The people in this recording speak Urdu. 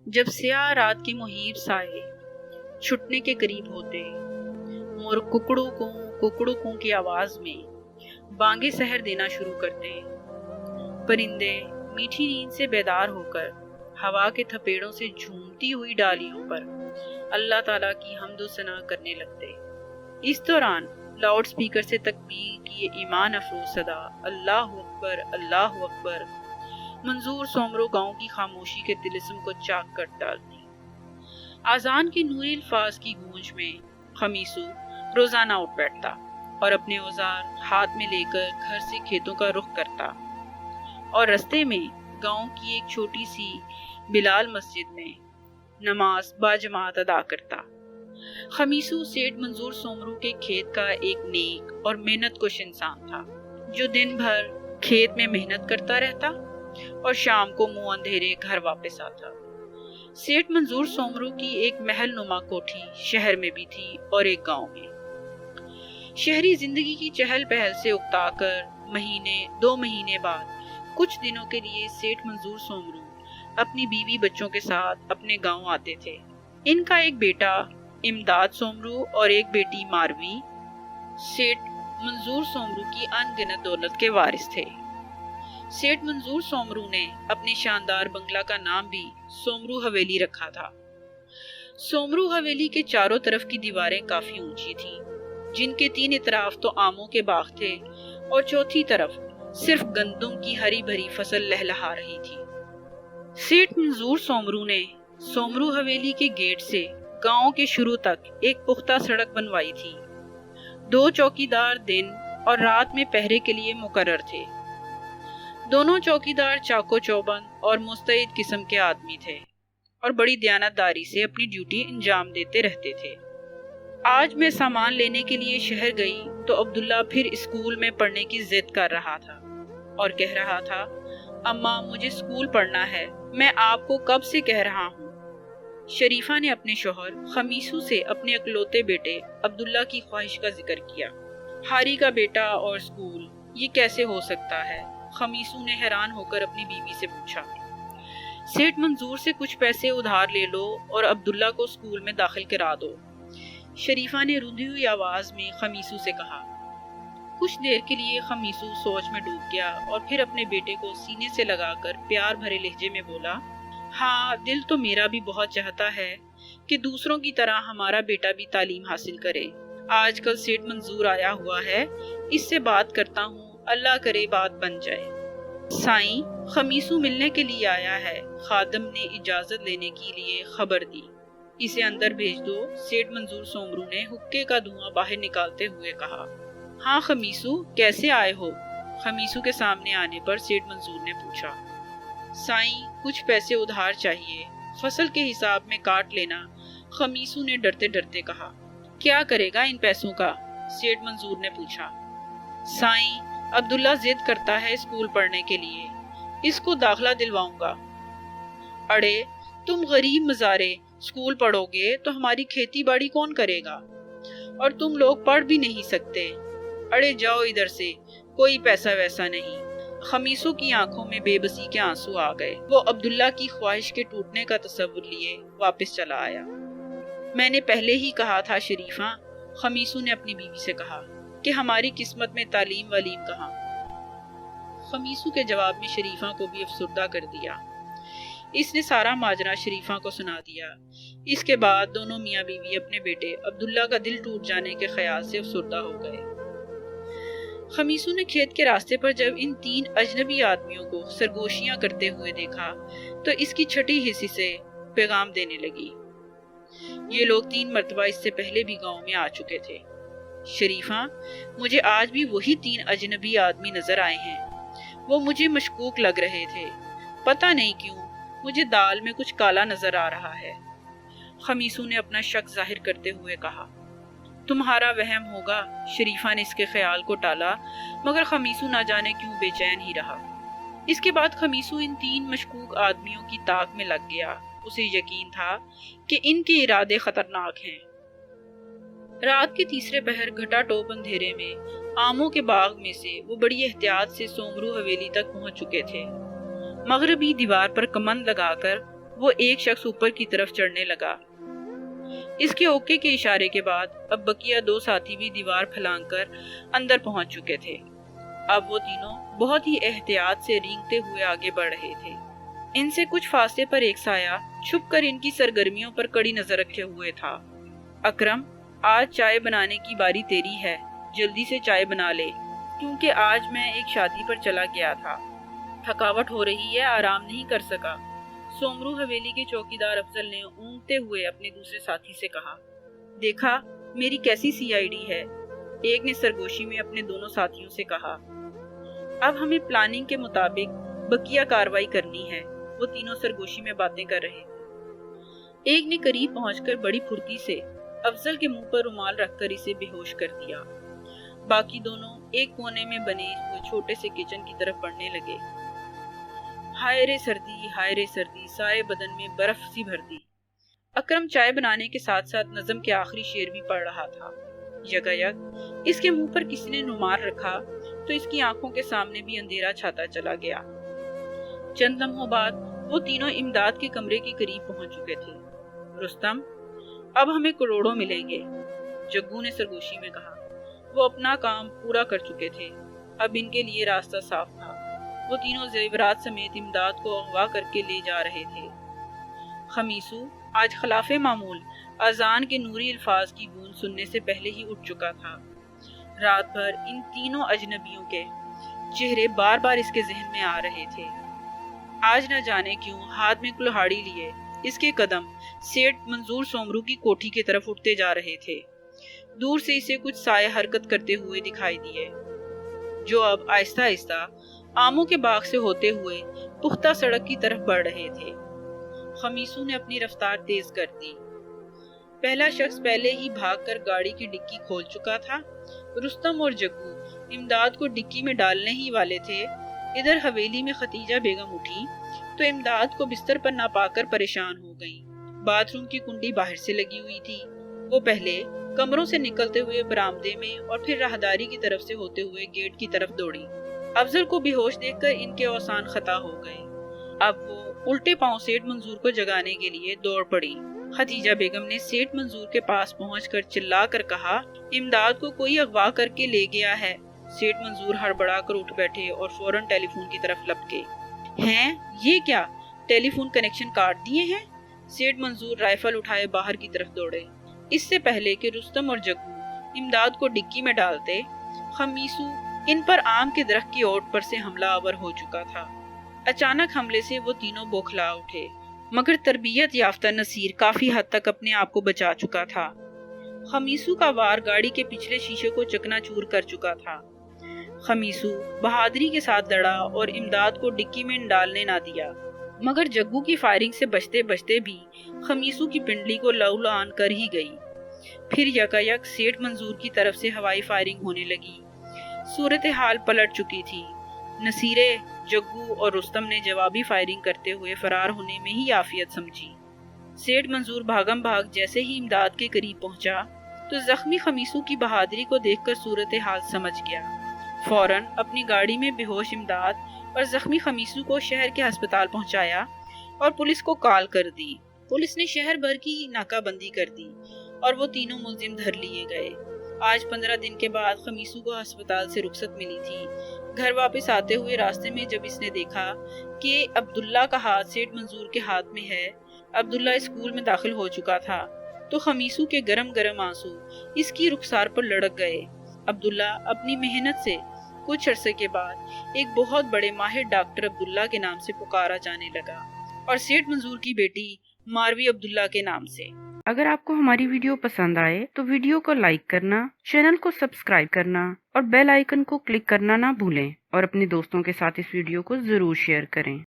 جب سیاہ رات کے محیب سائے چھٹنے کے قریب ہوتے، مور ککڑوں کو کی آواز میں بانگے سحر دینا شروع کرتے، پرندے میٹھی نیند سے بیدار ہو کر ہوا کے تھپیڑوں سے جھومتی ہوئی ڈالیوں پر اللہ تعالیٰ کی حمد و ثنا کرنے لگتے۔ اس دوران لاؤڈ سپیکر سے تکبیر کی یہ ایمان افروز صدا اللہ اکبر اللہ اکبر منظور سومرو گاؤں کی خاموشی کے طلسم کو چاک کر ڈالتی۔ اذان کے نوری الفاظ کی گونج میں خمیسو روزانہ اٹھ بیٹھتا اور اپنے اوزار ہاتھ میں لے کر گھر سے کھیتوں کا رخ کرتا اور رستے میں گاؤں کی ایک چھوٹی سی بلال مسجد میں نماز باجماعت ادا کرتا۔ خمیسو سیٹھ منظور سومرو کے کھیت کا ایک نیک اور محنت کش انسان تھا، جو دن بھر کھیت میں محنت کرتا رہتا اور شام کو منہ اندھیرے گھر واپس آتا۔ سیٹھ منظور سومرو کی ایک محل نما کوٹھی شہر میں بھی تھی اور ایک گاؤں میں۔ شہری زندگی کی چہل پہل سے اکتا کر دو مہینے بعد کچھ دنوں کے لیے سیٹھ منظور سومرو اپنی بیوی بچوں کے ساتھ اپنے گاؤں آتے تھے۔ ان کا ایک بیٹا امداد سومرو اور ایک بیٹی ماروی سیٹھ منظور سومرو کی ان گنت دولت کے وارث تھے۔ سیٹھ منظور سومرو نے اپنے شاندار بنگلہ کا نام بھی سومرو حویلی رکھا تھا۔ سومرو حویلی کے چاروں طرف کی دیواریں کافی اونچی تھیں، جن کے 3 اطراف تو آموں کے باغ تھے اور چوتھی طرف صرف گندم کی ہری بھری فصل لہلہا رہی تھی۔ سیٹھ منظور سومرو نے سومرو حویلی کے گیٹ سے گاؤں کے شروع تک ایک پختہ سڑک بنوائی تھی۔ 2 چوکیدار دن اور رات میں پہرے کے لیے مقرر تھے۔ دونوں چوکیدار چاقو چوبند اور مستعد قسم کے آدمی تھے اور بڑی دیانتداری سے اپنی ڈیوٹی انجام دیتے رہتے تھے۔ آج میں سامان لینے کے لیے شہر گئی تو عبداللہ پھر اسکول میں پڑھنے کی ضد کر رہا تھا اور کہہ رہا تھا، اماں مجھے اسکول پڑھنا ہے، میں آپ کو کب سے کہہ رہا ہوں۔ شریفہ نے اپنے شوہر خمیسو سے اپنے اکلوتے بیٹے عبداللہ کی خواہش کا ذکر کیا۔ ہاری کا بیٹا اور اسکول، یہ کیسے ہو سکتا ہے؟ خمیسو نے حیران ہو کر اپنی بیوی سے پوچھا۔ سیٹھ منظور سے کچھ پیسے ادھار لے لو اور عبداللہ کو اسکول میں داخل کرا دو، شریفہ نے روندھی ہوئی آواز میں خمیسو سے کہا۔ کچھ دیر کے لیے خمیسو سوچ میں ڈوب گیا اور پھر اپنے بیٹے کو سینے سے لگا کر پیار بھرے لہجے میں بولا، ہاں دل تو میرا بھی بہت چاہتا ہے کہ دوسروں کی طرح ہمارا بیٹا بھی تعلیم حاصل کرے۔ آج کل سیٹھ منظور آیا ہوا ہے، اس سے بات کرتا ہوں، اللہ کرے بات بن جائے۔ سائیں خمیسو ملنے کے لیے آیا ہے، خادم نے اجازت لینے کے لیے خبر دی، اسے اندر بھیج دو۔ سیٹھ منظور سومرو نے حقے کا دھواں باہر نکالتے ہوئے کہا۔ ہاں خمیسو، کیسے آئے ہو؟ خمیسو کے سامنے آنے پر سیٹھ منظور نے پوچھا۔ سائیں کچھ پیسے ادھار چاہیے، فصل کے حساب میں کاٹ لینا، خمیسو نے ڈرتے ڈرتے کہا۔ کیا کرے گا ان پیسوں کا؟ سیٹھ منظور نے پوچھا۔ سائیں عبداللہ ضد کرتا ہے اسکول پڑھنے کے لیے، اس کو داخلہ دلواؤں گا۔ اڑے تم غریب مزارے، اسکول پڑھو گے تو ہماری کھیتی باڑی کون کرے گا؟ اور تم لوگ پڑھ بھی نہیں سکتے۔ اڑے جاؤ ادھر سے، کوئی پیسہ ویسا نہیں۔ خمیسو کی آنکھوں میں بے بسی کے آنسو آ گئے۔ وہ عبداللہ کی خواہش کے ٹوٹنے کا تصور لیے واپس چلا آیا۔ میں نے پہلے ہی کہا تھا شریفہ، خمیسو نے اپنی بیوی سے کہا، کہ ہماری قسمت میں تعلیم ولیم کہاں۔ خمیسو کے جواب میں شریفہ کو بھی افسردہ کر دیا۔ اس نے سارا ماجرا شریفہ کو سنا دیا۔ اس کے بعد دونوں میاں بیوی اپنے بیٹے عبداللہ کا دل ٹوٹ جانے کے خیال سے افسردہ ہو گئے۔ خمیسو نے کھیت کے راستے پر جب ان 3 اجنبی آدمیوں کو سرگوشیاں کرتے ہوئے دیکھا تو اس کی چھٹی حصی سے پیغام دینے لگی۔ یہ لوگ 3 مرتبہ اس سے پہلے بھی گاؤں میں آ چکے تھے۔ شریفہ، مجھے آج بھی وہی 3 اجنبی آدمی نظر آئے ہیں، وہ مجھے مشکوک لگ رہے تھے، پتہ نہیں کیوں مجھے دال میں کچھ کالا نظر آ رہا ہے۔ خمیسو نے اپنا شک ظاہر کرتے ہوئے کہا۔ تمہارا وہم ہوگا، شریفہ نے اس کے خیال کو ٹالا، مگر خمیسو نہ جانے کیوں بے چین ہی رہا۔ اس کے بعد خمیسو ان 3 مشکوک آدمیوں کی طاق میں لگ گیا۔ اسے یقین تھا کہ ان کے ارادے خطرناک ہیں۔ رات کے تیسرے پہر گھٹا ٹوپ اندھیرے میں آموں کے باغ میں سے وہ بڑی احتیاط سے سومرو حویلی تک پہنچ چکے تھے۔ مغربی دیوار پر کمند لگا کر وہ ایک شخص اوپر کی طرف چڑھنے لگا۔ اس کے اوکے کے اشارے کے بعد اب بقیہ 2 ساتھی بھی دیوار پھلانگ کر اندر پہنچ چکے تھے۔ اب وہ تینوں بہت ہی احتیاط سے رینگتے ہوئے آگے بڑھ رہے تھے۔ ان سے کچھ فاصلے پر ایک سایہ چھپ کر ان کی سرگرمیوں پر کڑی نظر رکھے ہوئے تھا۔ اکرم، آج چائے بنانے کی باری تیری ہے، جلدی سے چائے بنا لے، کیونکہ آج میں ایک شادی پر چلا گیا تھا، تھکاوٹ ہو رہی ہے، آرام نہیں کر سکا۔ سومرو حویلی کے چوکیدار افضل نے اونگتے ہوئے اپنے دوسرے ساتھی سے کہا۔ دیکھا میری کیسی CID ہے، ایک نے سرگوشی میں اپنے دونوں ساتھیوں سے کہا۔ اب ہمیں پلاننگ کے مطابق بقیہ کاروائی کرنی ہے، وہ تینوں سرگوشی میں باتیں کر رہے تھے۔ ایک نے قریب پہنچ کر بڑی پھرتی سے افضل کے منہ پر رومال رکھ کر اسے بے ہوش کر دیا۔ باقی دونوں ایک کونے میں بنے ہوئے چھوٹے سے کچن کی طرف بڑھنے لگے۔ ہائے رے سردی، سارے بدن میں برف سی بھر دی۔ اکرم چائے بنانے کے ساتھ ساتھ نظم کے آخری شعر بھی پڑھ رہا تھا۔ یکایک اس کے منہ پر کسی نے رومال رکھا تو اس کی آنکھوں کے سامنے بھی اندھیرا چھاتا چلا گیا۔ چند لمحوں بعد وہ تینوں امداد کے کمرے کے قریب پہنچ چکے تھے۔ رستم، اب ہمیں کروڑوں ملیں گے، جگو نے سرگوشی میں کہا۔ وہ اپنا کام پورا کر چکے تھے، اب ان کے لیے راستہ صاف تھا۔ وہ تینوں زیورات سمیت امداد کو اغوا کر کے لے جا رہے تھے۔ خمیسو آج خلاف معمول اذان کے نوری الفاظ کی گونج سننے سے پہلے ہی اٹھ چکا تھا۔ رات بھر ان تینوں اجنبیوں کے چہرے بار بار اس کے ذہن میں آ رہے تھے۔ آج نہ جانے کیوں ہاتھ میں کلہاڑی لیے اس کے قدم سیٹھ منظور سومرو کی کوٹھی کی طرف اٹھتے جا رہے تھے۔ دور سے اسے کچھ سائے حرکت کرتے ہوئے دکھائی دیے، جو اب آہستہ آہستہ آموں کے باغ سے ہوتے ہوئے پختہ سڑک کی طرف بڑھ رہے تھے۔ خمیسو نے اپنی رفتار تیز کر دی۔ پہلا شخص پہلے ہی بھاگ کر گاڑی کی ڈکی کھول چکا تھا۔ رستم اور جگو امداد کو ڈکی میں ڈالنے ہی والے تھے۔ ادھر حویلی میں ختیجہ بیگم اٹھی تو امداد کو بستر پر نہ پا کر پریشان ہو گئیں۔ باتھ روم کی کنڈی باہر سے لگی ہوئی تھی۔ وہ پہلے کمروں سے نکلتے ہوئے برآمدے میں اور پھر راہداری کی طرف سے ہوتے ہوئے گیٹ کی طرف دوڑی۔ افضل کو بے ہوش دیکھ کر ان کے اوسان خطا ہو گئے۔ اب وہ الٹے پاؤں سیٹھ منظور کو جگانے کے لیے دوڑ پڑی۔ ختیجہ بیگم نے سیٹھ منظور کے پاس پہنچ کر چلا کر کہا، امداد کو کوئی اغوا کر کے لے گیا ہے۔ سیٹھ منظور ہڑبڑا کر اٹھ بیٹھے اور فوراً ٹیلی فون کی طرف لپکے۔ ہیں یہ کیا، ٹیلی فون کنیکشن کاٹ دیے ہیں؟ سیٹھ منظور رائفل اٹھائے باہر کی طرف دوڑے۔ اس سے پہلے کہ رستم اور جگو امداد کو ڈکی میں ڈالتے، خمیسو ان پر آم کے درخت کی اوٹ پر سے حملہ آور ہو چکا تھا۔ اچانک حملے سے وہ تینوں بوکھلا اٹھے، مگر تربیت یافتہ نصیر کافی حد تک اپنے آپ کو بچا چکا تھا۔ خمیسو کا وار گاڑی کے پچھلے شیشے کو چکنا چور کر چکا تھا۔ خمیسو بہادری کے ساتھ لڑا اور امداد کو ڈکی میں ڈالنے نہ دیا، مگر جگو کی فائرنگ سے بچتے بچتے بھی خمیسو کی پنڈلی کو لہو لہان کر ہی گئی۔ پھر یکایک سیٹھ منظور کی طرف سے ہوائی فائرنگ ہونے لگی۔ صورتحال پلٹ چکی تھی۔ نصیرے، جگو اور رستم نے جوابی فائرنگ کرتے ہوئے فرار ہونے میں ہی عافیت سمجھی۔ سیٹھ منظور بھاگم بھاگ جیسے ہی امداد کے قریب پہنچا تو زخمی خمیسو کی بہادری کو دیکھ کر صورتحال سمجھ گیا۔ فوراً اپنی گاڑی میں بے ہوش امداد اور زخمی خمیسو کو شہر کے ہسپتال پہنچایا اور پولیس کو کال کر دی۔ پولیس نے شہر بھر کی ناکہ بندی کر دی اور وہ تینوں ملزم دھر لیے گئے۔ آج 15 دن کے بعد خمیسو کو ہسپتال سے رخصت ملی تھی۔ گھر واپس آتے ہوئے راستے میں جب اس نے دیکھا کہ عبداللہ کا ہاتھ سیٹھ منظور کے ہاتھ میں ہے، عبداللہ اسکول میں داخل ہو چکا تھا، تو خمیسو کے گرم گرم آنسو اس کی رخسار پر لڑک گئے۔ عبداللہ اپنی محنت سے کچھ عرصے کے بعد ایک بہت بڑے ماہر ڈاکٹر عبداللہ کے نام سے پکارا جانے لگا اور سیٹھ منظور کی بیٹی ماروی عبداللہ کے نام سے۔ اگر آپ کو ہماری ویڈیو پسند آئے تو ویڈیو کو لائک کرنا، چینل کو سبسکرائب کرنا اور بیل آئیکن کو کلک کرنا نہ بھولیں، اور اپنے دوستوں کے ساتھ اس ویڈیو کو ضرور شیئر کریں۔